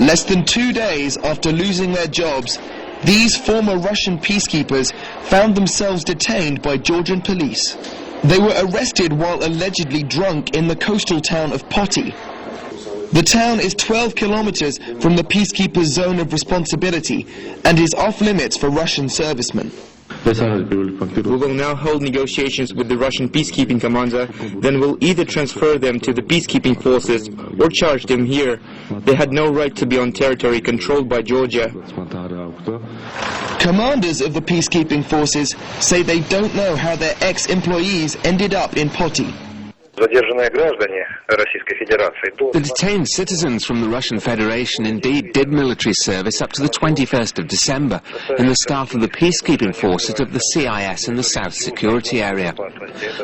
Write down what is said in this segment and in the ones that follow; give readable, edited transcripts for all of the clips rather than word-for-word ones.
Less than 2 days after losing their jobs, these former Russian peacekeepers found themselves detained by Georgian police. They were arrested while allegedly drunk in the coastal town of Poti. The town is 12 kilometers from the peacekeepers' zone of responsibility and is off limits for Russian servicemen. We will now hold negotiations with the Russian peacekeeping commander, then we'll either transfer them to the peacekeeping forces or charge them here. They had no right to be on territory controlled by Georgia. Commanders of the peacekeeping forces say they don't know how their ex-employees ended up in Poti. The detained citizens from the Russian Federation indeed did military service up to the 21st of December in the staff of the peacekeeping forces of the CIS in the South Security Area.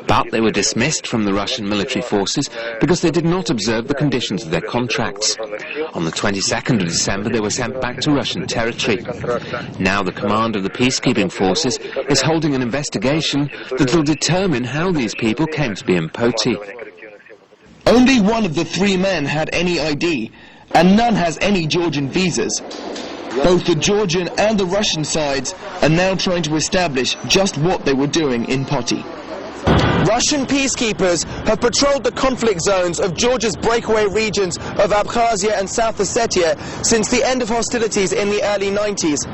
But they were dismissed from the Russian military forces because they did not observe the conditions of their contracts. On the 22nd of December they were sent back to Russian territory. Now the commander of the peacekeeping forces is holding an investigation that will determine how these people came to be in Poti. Only one of the 3 men had any ID, and none has any Georgian visas. Both the Georgian and the Russian sides are now trying to establish just what they were doing in Poti. Russian peacekeepers have patrolled the conflict zones of Georgia's breakaway regions of Abkhazia and South Ossetia since the end of hostilities in the early 90s.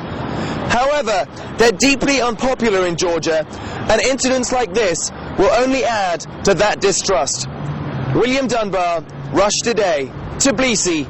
However, they're deeply unpopular in Georgia, and incidents like this will only add to that distrust. William Dunbar, Rush Today, Tbilisi,